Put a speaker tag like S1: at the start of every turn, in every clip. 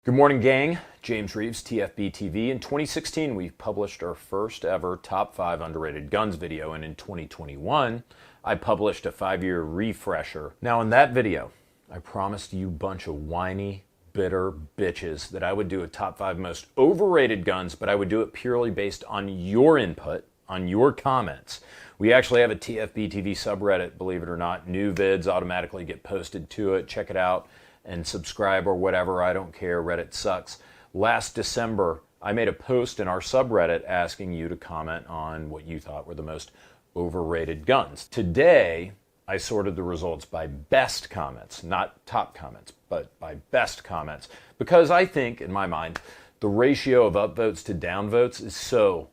S1: Good morning, gang. James Reeves, TFBTV. In 2016, we published our first ever top 5 underrated guns video, and in 2021, I published a 5-year refresher. Now, in that video, I promised you a bunch of whiny, bitter bitches that I would do a top 5 most overrated guns, but I would do it purely based on your input, on your comments. We actually have a TFBTV subreddit, believe it or not. New vids automatically get posted to it. Check it out and subscribe or whatever. I don't care. Reddit sucks. Last December, I made a post in our subreddit asking you to comment on what you thought were the most overrated guns. Today, I sorted the results by best comments, not top comments, but by best comments, because I think, in my mind, the ratio of upvotes to downvotes is so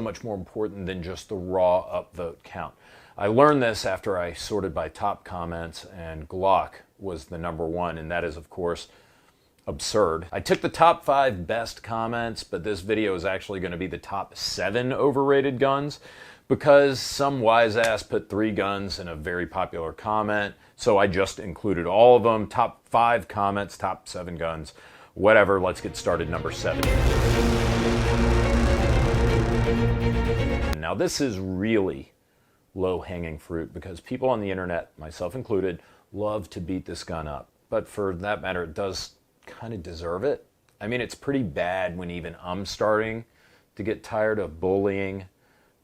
S1: much more important than just the raw upvote count. I learned this after I sorted by top comments, and Glock was the number one, and that is, of course, absurd. I took the top 5 best comments, but this video is actually going to be the top 7 overrated guns, because some wise ass put 3 guns in a very popular comment, so I just included all of them. Top 5 comments, top 7 guns, whatever. Let's get started. Number 7. Now, this is really low-hanging fruit because people on the internet, myself included, love to beat this gun up. But for that matter, it does kind of deserve it. I mean, it's pretty bad when even I'm starting to get tired of bullying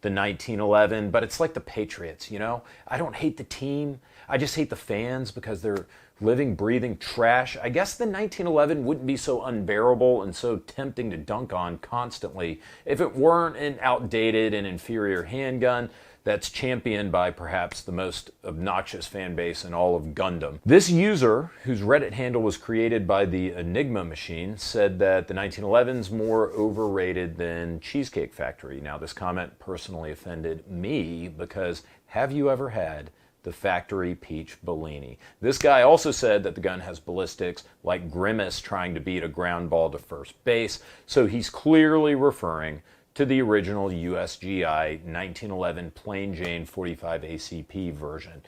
S1: the 1911, but it's like the Patriots, you know? I don't hate the team. I just hate the fans because they're living, breathing trash. I guess the 1911 wouldn't be so unbearable and so tempting to dunk on constantly if it weren't an outdated and inferior handgun that's championed by perhaps the most obnoxious fan base in all of Gundam. This user, whose Reddit handle was created by the Enigma machine, said that the 1911's more overrated than Cheesecake Factory. Now, this comment personally offended me because have you ever had the Factory Peach Bellini? This guy also said that the gun has ballistics like Grimace trying to beat a ground ball to first base, so he's clearly referring to the original USGI 1911 Plain Jane 45 ACP version.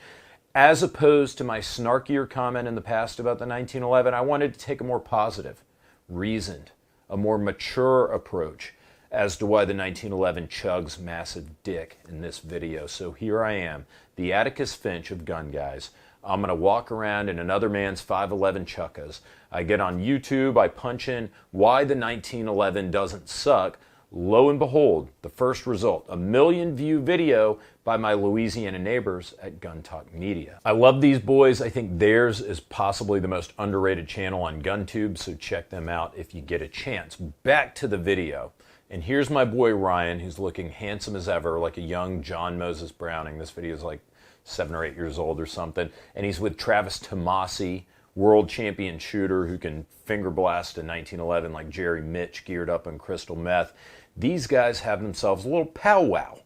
S1: As opposed to my snarkier comment in the past about the 1911, I wanted to take a more positive, reasoned, a more mature approach as to why the 1911 chugs massive dick in this video. So here I am, the Atticus Finch of gun guys. I'm going to walk around in another man's 511 chukkas. I get on YouTube, I punch in why the 1911 doesn't suck. Lo and behold, the first result, a 1 million view video by my Louisiana neighbors at Gun Talk Media. I love these boys. I think theirs is possibly the most underrated channel on GunTube, so check them out if you get a chance. Back to the video. And here's my boy Ryan, who's looking handsome as ever, like a young John Moses Browning. This video is like 7 or 8 years old or something. And he's with Travis Tomasi, world champion shooter who can finger blast a 1911 like Jerry Mitch geared up on crystal meth. These guys have themselves a little powwow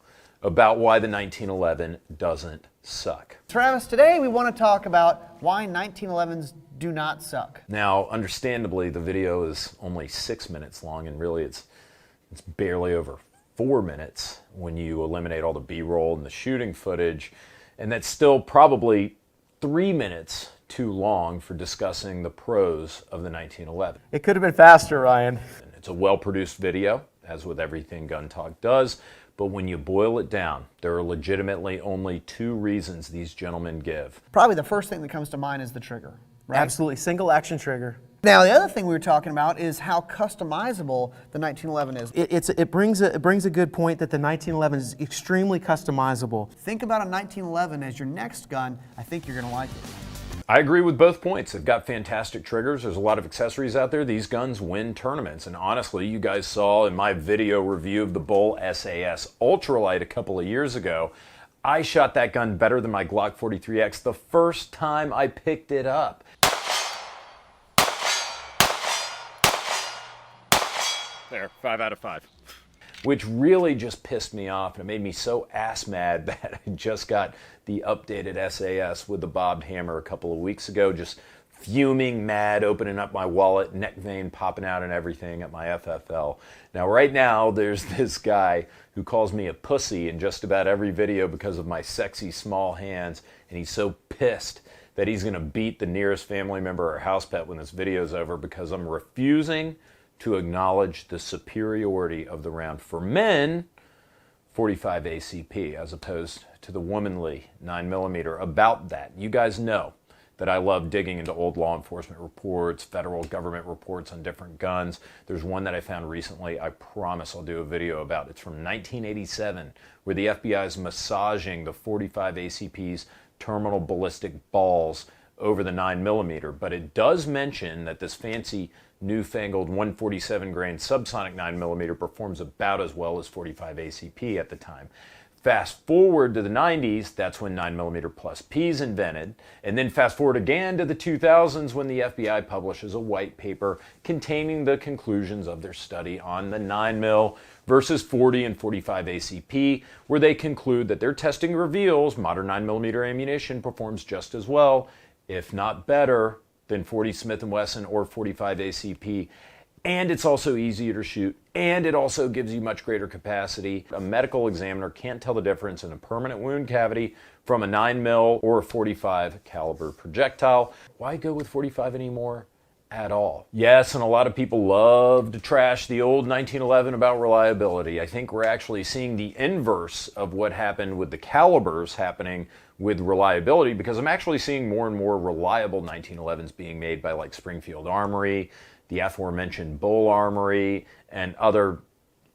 S1: about why the 1911 doesn't suck.
S2: Travis, today we want to talk about why 1911s do not suck.
S1: Now, understandably, the video is only 6 minutes long, and really it's barely over 4 minutes when you eliminate all the B-roll and the shooting footage, and that's still probably 3 minutes too long for discussing the pros of the 1911.
S2: It could have been faster, Ryan.
S1: It's a well-produced video, as with everything Gun Talk does, but when you boil it down, there are legitimately only 2 reasons these gentlemen give.
S2: Probably the first thing that comes to mind is the trigger, right?
S3: Absolutely, single action trigger.
S2: Now, the other thing we were talking about is how customizable the 1911 is.
S3: It brings a good point that the 1911 is extremely customizable.
S2: Think about a 1911 as your next gun. I think you're going to like it.
S1: I agree with both points. They've got fantastic triggers. There's a lot of accessories out there. These guns win tournaments. And honestly, you guys saw in my video review of the Bull SAS Ultralight a couple of years ago, I shot that gun better than my Glock 43X the first time I picked it up. There, 5 out of 5. Which really just pissed me off, and it made me so ass mad that I just got the updated SAS with the bobbed hammer a couple of weeks ago, just fuming mad, opening up my wallet, neck vein popping out and everything at my FFL. Now, right now, there's this guy who calls me a pussy in just about every video because of my sexy small hands, and he's so pissed that he's going to beat the nearest family member or house pet when this video is over because I'm refusing to acknowledge the superiority of the round for men 45 ACP as opposed to the womanly 9mm. About that, you guys know that I love digging into old law enforcement reports, federal government reports on different guns. There's one that I found recently I promise I'll do a video about. It's from 1987, where the FBI is massaging the 45 ACP's terminal ballistic balls over the 9mm. But it does mention that this fancy newfangled 147 grain subsonic 9mm performs about as well as 45 ACP at the time. Fast forward to the 90s, that's when 9mm plus P is invented. And then fast forward again to the 2000s when the FBI publishes a white paper containing the conclusions of their study on the 9mm versus 40 and 45 ACP, where they conclude that their testing reveals modern 9mm ammunition performs just as well, if not better, than 40 Smith & Wesson or 45 ACP. And it's also easier to shoot, and it also gives you much greater capacity. A medical examiner can't tell the difference in a permanent wound cavity from a 9mm or a 45 caliber projectile. Why go with 45 anymore at all? Yes, and a lot of people love to trash the old 1911 about reliability. I think we're actually seeing the inverse of what happened with the calibers happening with reliability, because I'm actually seeing more and more reliable 1911s being made by like Springfield Armory, the aforementioned Bull Armory, and other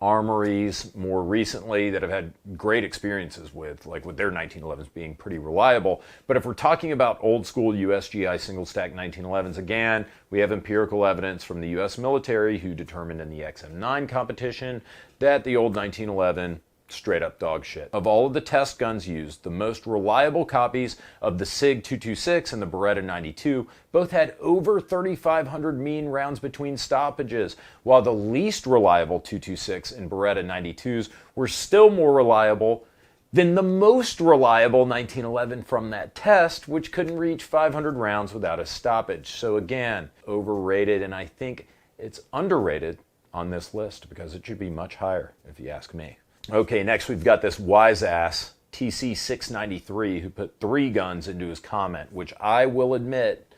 S1: armories more recently that have had great experiences with, like with their 1911s being pretty reliable. But if we're talking about old school USGI single stack 1911s, again, we have empirical evidence from the US military who determined in the XM9 competition that the old 1911 straight up dog shit. Of all of the test guns used, the most reliable copies of the SIG 226 and the Beretta 92 both had over 3,500 mean rounds between stoppages, while the least reliable 226 and Beretta 92s were still more reliable than the most reliable 1911 from that test, which couldn't reach 500 rounds without a stoppage. So again, overrated, and I think it's underrated on this list because it should be much higher if you ask me. Okay, next we've got this wise ass TC693 who put 3 guns into his comment, which I will admit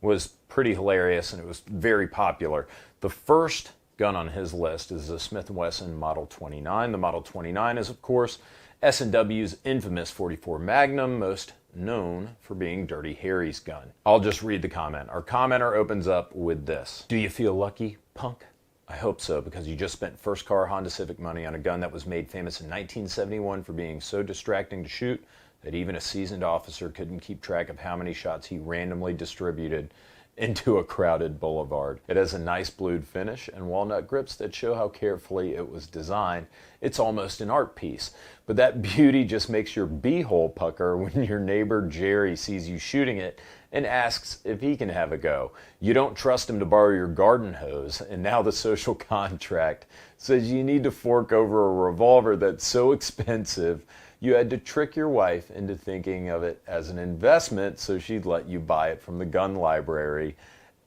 S1: was pretty hilarious and it was very popular. The first gun on his list is the Smith & Wesson Model 29. The Model 29 is, of course, S&W's infamous 44 Magnum, most known for being Dirty Harry's gun. I'll just read the comment. Our commenter opens up with this: "Do you feel lucky, punk? I hope so, because you just spent first car Honda Civic money on a gun that was made famous in 1971 for being so distracting to shoot that even a seasoned officer couldn't keep track of how many shots he randomly distributed into a crowded boulevard. It has a nice blued finish and walnut grips that show how carefully it was designed. It's almost an art piece. But that beauty just makes your beehole pucker when your neighbor Jerry sees you shooting it and asks if he can have a go. You don't trust him to borrow your garden hose, and now the social contract says you need to fork over a revolver that's so expensive you had to trick your wife into thinking of it as an investment so she'd let you buy it from the gun library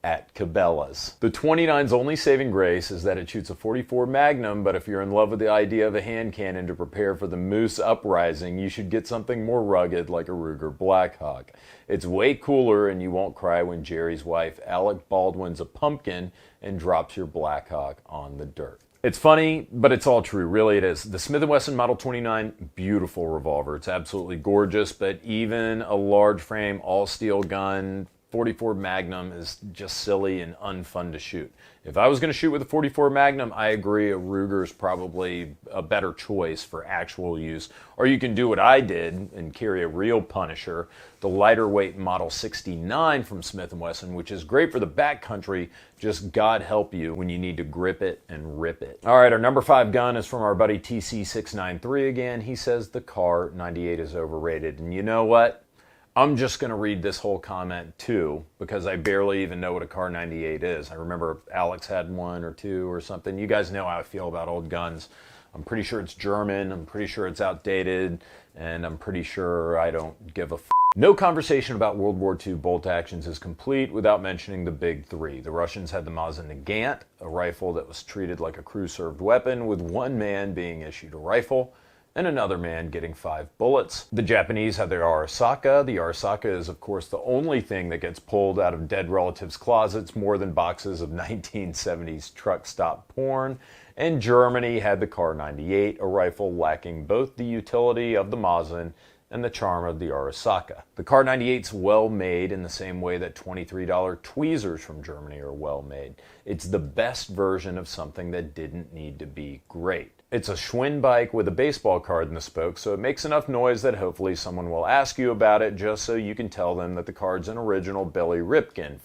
S1: at Cabela's. The 29's only saving grace is that it shoots a 44 Magnum, but if you're in love with the idea of a hand cannon to prepare for the Moose uprising, you should get something more rugged like a Ruger Blackhawk. It's way cooler and you won't cry when Jerry's wife, Alec Baldwin's a pumpkin and drops your Blackhawk on the dirt." It's funny, but it's all true. Really, it is. The Smith & Wesson Model 29, beautiful revolver. It's absolutely gorgeous, but even a large frame, all-steel gun, 44 Magnum is just silly and unfun to shoot. If I was going to shoot with a 44 Magnum, I agree a Ruger is probably a better choice for actual use. Or you can do what I did and carry a real Punisher, the lighter weight Model 69 from Smith & Wesson, which is great for the backcountry, just God help you when you need to grip it and rip it. All right, our number 5 gun is from our buddy TC693 again. He says the Kar 98 is overrated. And you know what? I'm just going to read this whole comment too, because I barely even know what a Kar 98 is. I remember Alex had one or two or something. You guys know how I feel about old guns. I'm pretty sure it's German, I'm pretty sure it's outdated, and I'm pretty sure I don't give a f***. No conversation about World War II bolt actions is complete without mentioning the big 3. The Russians had the Mauser Kar, a rifle that was treated like a crew-served weapon, with one man being issued a rifle. and another man getting 5 bullets. The Japanese have their Arasaka. The Arasaka is, of course, the only thing that gets pulled out of dead relatives' closets more than boxes of 1970s truck stop porn. And Germany had the Kar 98, a rifle lacking both the utility of the Mauser and the charm of the Arasaka. The Kar 98's well made in the same way that $23 tweezers from Germany are well made. It's the best version of something that didn't need to be great. It's a Schwinn bike with a baseball card in the spoke, so it makes enough noise that hopefully someone will ask you about it just so you can tell them that the card's an original Billy Ripken.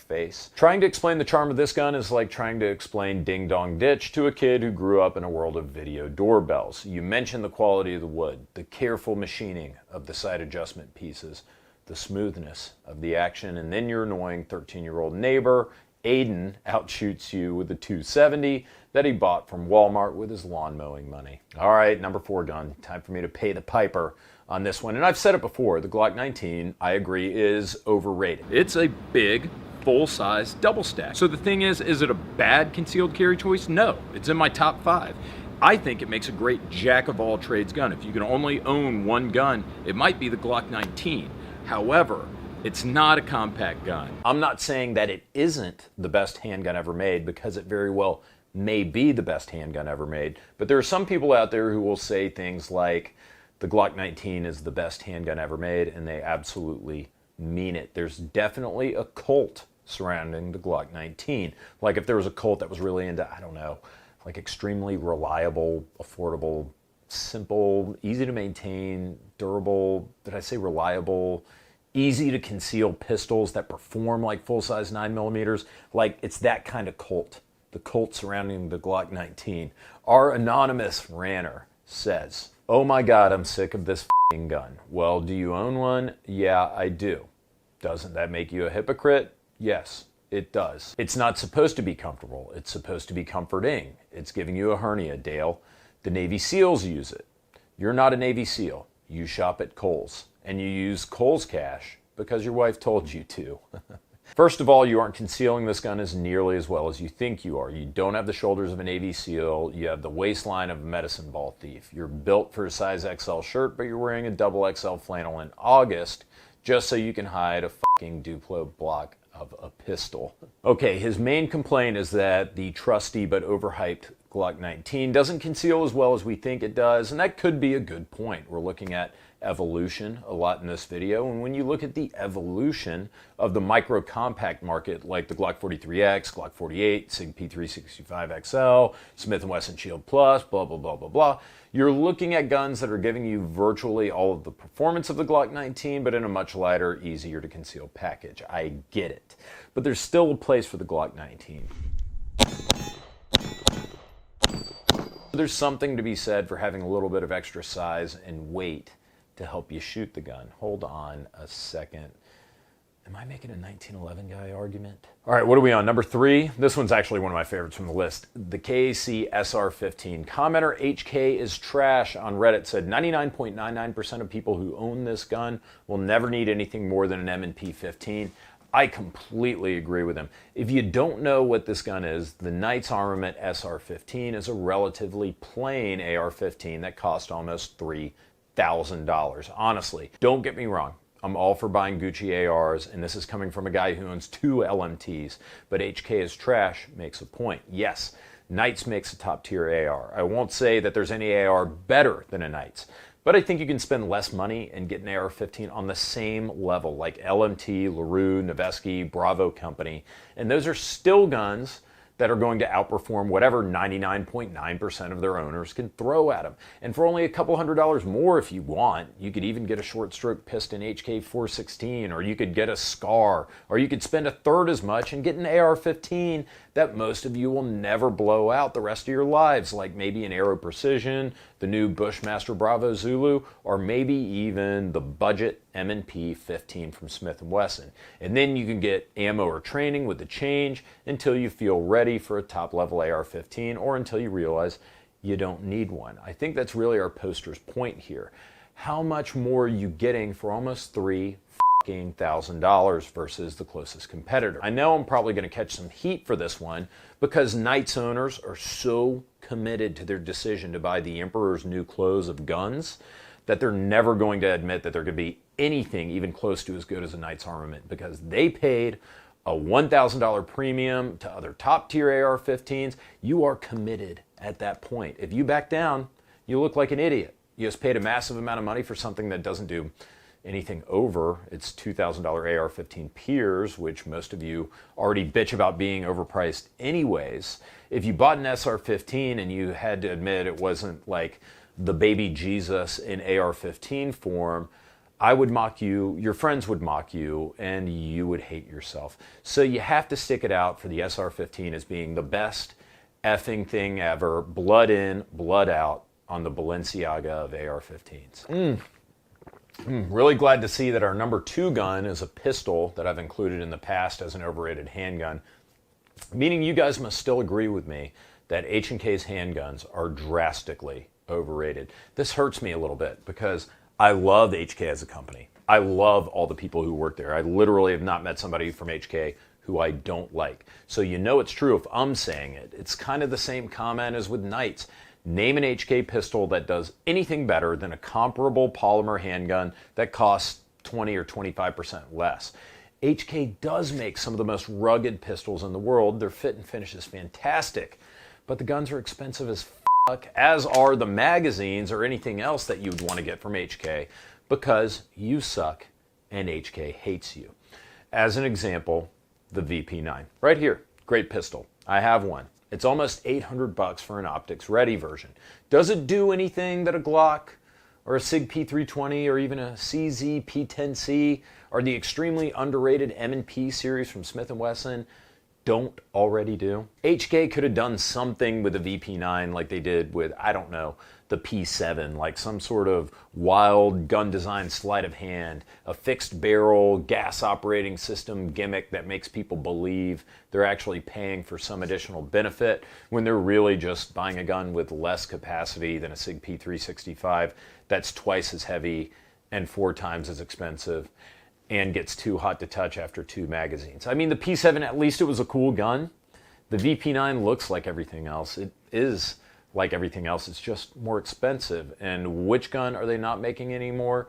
S1: Face. Trying to explain the charm of this gun is like trying to explain Ding Dong Ditch to a kid who grew up in a world of video doorbells. You mention the quality of the wood, the careful machining of the sight adjustment pieces, the smoothness of the action, and then your annoying 13-year-old neighbor, Aiden, outshoots you with the 270 that he bought from Walmart with his lawn mowing money. All right, number 4 gun. Time for me to pay the piper on this one. And I've said it before, the Glock 19, I agree, is overrated. It's a big, full-size double stack. So the thing is it a bad concealed carry choice? No, it's in my top 5. I think it makes a great jack-of-all-trades gun. If you can only own one gun, it might be the Glock 19. However, it's not a compact gun. I'm not saying that it isn't the best handgun ever made, because it very well may be the best handgun ever made. But there are some people out there who will say things like, the Glock 19 is the best handgun ever made, and they absolutely mean it. There's definitely a cult surrounding the Glock 19. Like if there was a cult that was really into, I don't know, like extremely reliable, affordable, simple, easy to maintain, durable, did I say reliable, easy to conceal pistols that perform like full-size 9mm, like it's that kind of cult. The cult surrounding the Glock 19. Our anonymous ranter says, "Oh my God, I'm sick of this f***ing gun." Well, do you own one? Yeah, I do. Doesn't that make you a hypocrite? Yes, it does. It's not supposed to be comfortable. It's supposed to be comforting. It's giving you a hernia, Dale. The Navy SEALs use it. You're not a Navy SEAL. You shop at Kohl's, and you use Kohl's cash because your wife told you to. First of all, you aren't concealing this gun as nearly as well as you think you are. You don't have the shoulders of a Navy SEAL. You have the waistline of a medicine ball thief. You're built for a size XL shirt, but you're wearing a double XL flannel in August just so you can hide a fucking Duplo block of a pistol. Okay, his main complaint is that the trusty but overhyped Glock 19 doesn't conceal as well as we think it does, and that could be a good point. We're looking at evolution a lot in this video, and when you look at the evolution of the micro compact market, like the Glock 43X, Glock 48, SIG P365 XL, Smith & Wesson Shield Plus, blah blah blah blah blah, you're looking at guns that are giving you virtually all of the performance of the Glock 19, but in a much lighter, easier to conceal package. I get it, but there's still a place for the Glock 19. There's something to be said for having a little bit of extra size and weight to help you shoot the gun. Hold on a second. Am I making a 1911 guy argument? All right, what are we on? Number 3? This one's actually one of my favorites from the list. The KAC SR15. Commenter HK is trash on Reddit said 99.99% of people who own this gun will never need anything more than an M&P 15. I completely agree with him. If you don't know what this gun is, the Knights Armament SR15 is a relatively plain AR-15 that cost almost $3,000. Honestly, don't get me wrong. I'm all for buying Gucci ARs, and this is coming from a guy who owns 2 LMTs, but HK is trash makes a point. Yes, Knights makes a top-tier AR. I won't say that there's any AR better than a Knights, but I think you can spend less money and get an AR-15 on the same level, like LMT, LaRue, Noveske, Bravo Company, and those are still guns that are going to outperform whatever 99.9% of their owners can throw at them. And for only a couple $100 more if you want, you could even get a short stroke piston HK 416, or you could get a Scar, or you could spend a third as much and get an AR-15 that most of you will never blow out the rest of your lives, like maybe an Aero Precision, the new Bushmaster Bravo Zulu, or maybe even the budget M&P 15 from Smith & Wesson. And then you can get ammo or training with the change until you feel ready for a top-level AR-15, or until you realize you don't need one. I think that's really our poster's point here. How much more are you getting for almost $3 $1,000 versus the closest competitor. I know I'm probably going to catch some heat for this one because Knights owners are so committed to their decision to buy the Emperor's new clothes of guns that they're never going to admit that there could be anything even close to as good as a Knights armament because they paid a $1,000 premium to other top-tier AR-15s. You are committed at that point. If you back down, you look like an idiot. You just paid a massive amount of money for something that doesn't do anything over its $2,000 AR-15 peers, which most of you already bitch about being overpriced anyways. If you bought an SR-15 and you had to admit it wasn't like the baby Jesus in AR-15 form, I would mock you, your friends would mock you, and you would hate yourself. So you have to stick it out for the SR-15 as being the best effing thing ever, blood in, blood out on the Balenciaga of AR-15s. Really glad to see that our number 2 gun is a pistol that I've included in the past as an overrated handgun, meaning you guys must still agree with me that H&K's handguns are drastically overrated. This hurts me a little bit because I love HK as a company. I love all the people who work there. I literally have not met somebody from HK who I don't like. So you know it's true if I'm saying it. It's kind of the same comment as with Knights. Name an HK pistol that does anything better than a comparable polymer handgun that costs 20 or 25% less. HK does make some of the most rugged pistols in the world. Their fit and finish is fantastic, but the guns are expensive as fuck, as are the magazines or anything else that you'd want to get from HK because you suck and HK hates you. As an example, the VP9. Right here, great pistol. I have one. It's almost $800 for an optics ready version. Does it do anything that a Glock or a SIG P320 or even a CZ P10C or the extremely underrated M&P series from Smith & Wesson don't already do? HK could have done something with the VP9 like they did with, I don't know, the P7, like some sort of wild gun design sleight of hand, a fixed barrel gas operating system gimmick that makes people believe they're actually paying for some additional benefit when they're really just buying a gun with less capacity than a SIG P365 that's twice as heavy and 4 times as expensive and gets too hot to touch after 2 magazines. I mean, the P7, at least it was a cool gun. The VP9 looks like everything else. It is like everything else. It's just more expensive. And which gun are they not making anymore?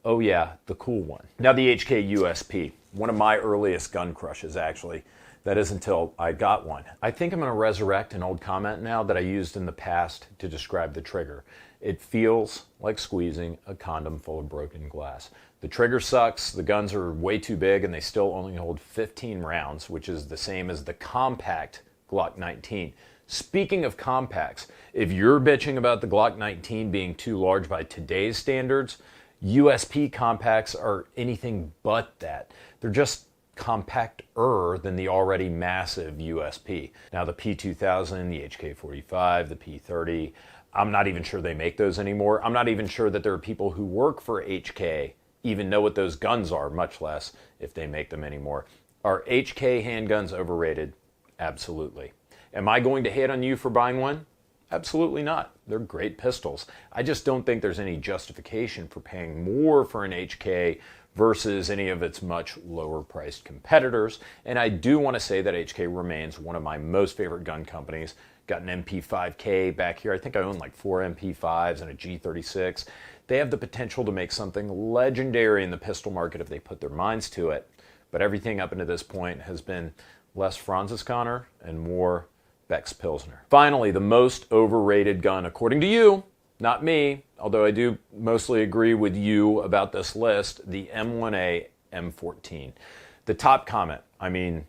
S1: Oh yeah, the cool one. Now the HK USP, one of my earliest gun crushes actually. That is until I got one. I think I'm gonna resurrect an old comment now that I used in the past to describe the trigger. It feels like squeezing a condom full of broken glass. The trigger sucks, the guns are way too big, and they still only hold 15 rounds, which is the same as the compact Glock 19. Speaking of compacts, if you're bitching about the Glock 19 being too large by today's standards, USP compacts are anything but that. They're just compacter than the already massive USP. Now the P2000, the HK45, the P30, I'm not even sure they make those anymore. I'm not even sure that there are people who work for HK even know what those guns are, much less if they make them anymore. Are HK handguns overrated? Absolutely. Am I going to hate on you for buying one? Absolutely not. They're great pistols. I just don't think there's any justification for paying more for an HK versus any of its much lower priced competitors. And I do want to say that HK remains one of my most favorite gun companies. Got an MP5K back here. I think I own like 4 MP5s and a G36. They have the potential to make something legendary in the pistol market if they put their minds to it. But everything up until this point has been less Franziskaner and more Beck's Pilsner. Finally, the most overrated gun, according to you, not me, although I do mostly agree with you about this list, the M1A M14. The top comment, I mean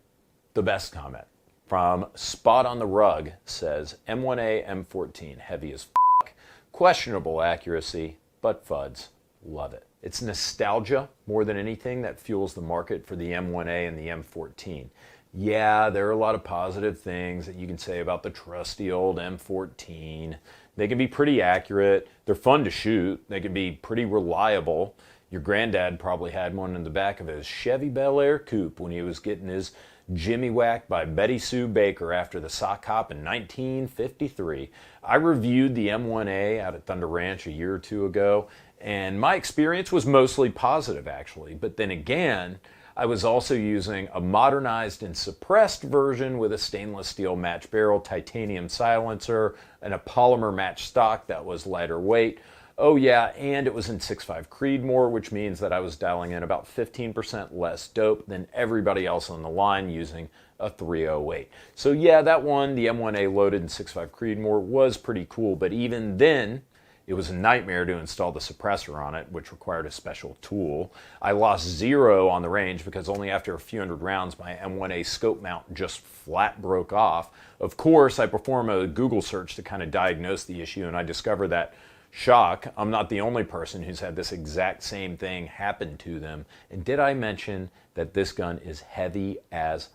S1: the best comment, from Spot on the Rug says, M1A M14, heavy as f***, questionable accuracy, but FUDs, love it. It's nostalgia more than anything that fuels the market for the M1A and the M14. Yeah, there are a lot of positive things that you can say about the trusty old M14. They can be pretty accurate. They're fun to shoot. They can be pretty reliable. Your granddad probably had one in the back of his Chevy Bel Air coupe when he was getting his jimmy whacked by Betty Sue Baker after the sock hop in 1953. I reviewed the M1A out at Thunder Ranch a year or two ago, And my experience was mostly positive, actually. But then again, I was also using a modernized and suppressed version with a stainless steel match barrel, titanium silencer, and a polymer match stock that was lighter weight. Oh yeah, and it was in 6.5 Creedmoor, which means that I was dialing in about 15% less dope than everybody else on the line using a 308. So yeah, that one, the M1A loaded in 6.5 Creedmoor, was pretty cool, but even then, it was a nightmare to install the suppressor on it, which required a special tool. I lost 0 on the range because only after a few hundred rounds, my M1A scope mount just flat broke off. Of course, I performed a Google search to kind of diagnose the issue, and I discovered that, shock, I'm not the only person who's had this exact same thing happen to them. And did I mention that this gun is heavy as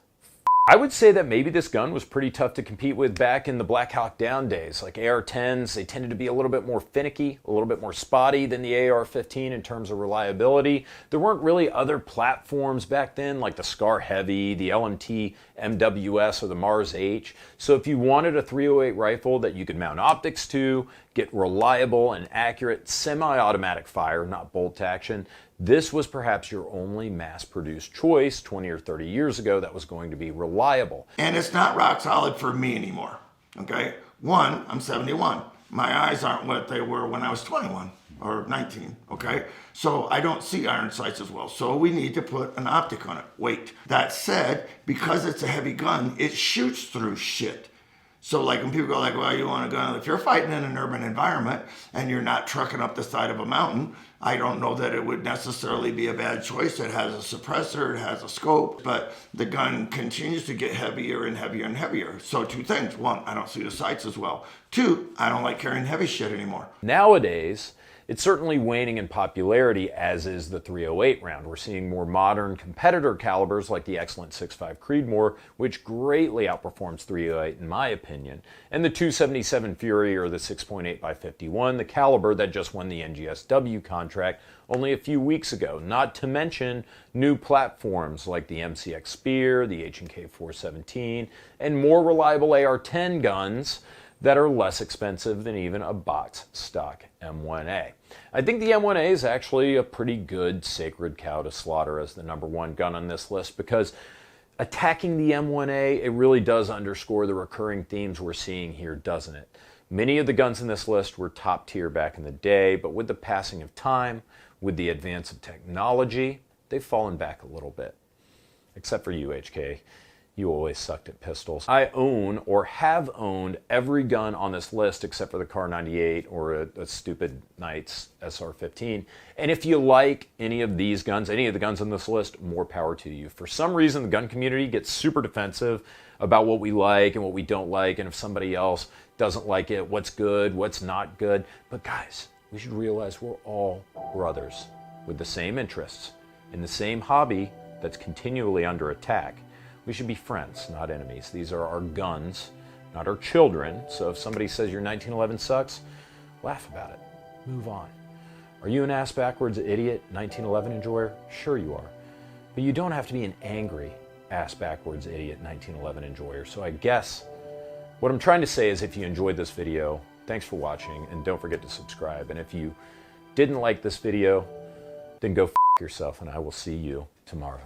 S1: I would say that maybe this gun was pretty tough to compete with back in the Black Hawk Down days. Like AR-10s, they tended to be a little bit more finicky, a little bit more spotty than the AR-15 in terms of reliability. There weren't really other platforms back then like the Scar Heavy, the LMT MWS, or the Mars H. So if you wanted a 308 rifle that you could mount optics to, get reliable and accurate semi-automatic fire, not bolt action, this was perhaps your only mass-produced choice 20 or 30 years ago that was going to be reliable.
S4: And it's not rock solid for me anymore, okay? One, I'm 71. My eyes aren't what they were when I was 21 or 19, okay? So I don't see iron sights as well. So we need to put an optic on it. Wait. That said, because it's a heavy gun, it shoots through shit. So like when people go like, well, you want a gun? If you're fighting in an urban environment and you're not trucking up the side of a mountain, I don't know that it would necessarily be a bad choice. It has a suppressor, it has a scope, but the gun continues to get heavier and heavier and heavier. So two things. One, I don't see the sights as well. Two, I don't like carrying heavy shit anymore.
S1: Nowadays, it's certainly waning in popularity, as is the 308 round. We're seeing more modern competitor calibers like the excellent 6.5 Creedmoor, which greatly outperforms 308 in my opinion, and the 277 Fury or the 6.8x51, the caliber that just won the NGSW contract only a few weeks ago, not to mention new platforms like the MCX Spear, the H&K 417, and more reliable AR-10 guns that are less expensive than even a box stock M1A. I think the M1A is actually a pretty good sacred cow to slaughter as the #1 gun on this list, because attacking the M1A, it really does underscore the recurring themes we're seeing here, doesn't it? Many of the guns in this list were top tier back in the day, but with the passing of time, with the advance of technology, they've fallen back a little bit. Except for you, HK. You always sucked at pistols. I own or have owned every gun on this list except for the Kar 98 or a stupid Knight's SR-15. And if you like any of these guns, any of the guns on this list, more power to you. For some reason, the gun community gets super defensive about what we like and what we don't like, and if somebody else doesn't like it, what's good, what's not good. But guys, we should realize we're all brothers with the same interests in the same hobby that's continually under attack. We should be friends, not enemies. These are our guns, not our children. So if somebody says your 1911 sucks, laugh about it. Move on. Are you an ass-backwards idiot 1911 enjoyer? Sure you are. But you don't have to be an angry ass-backwards idiot 1911 enjoyer. So I guess what I'm trying to say is, if you enjoyed this video, thanks for watching, and don't forget to subscribe. And if you didn't like this video, then go f*** yourself, and I will see you tomorrow.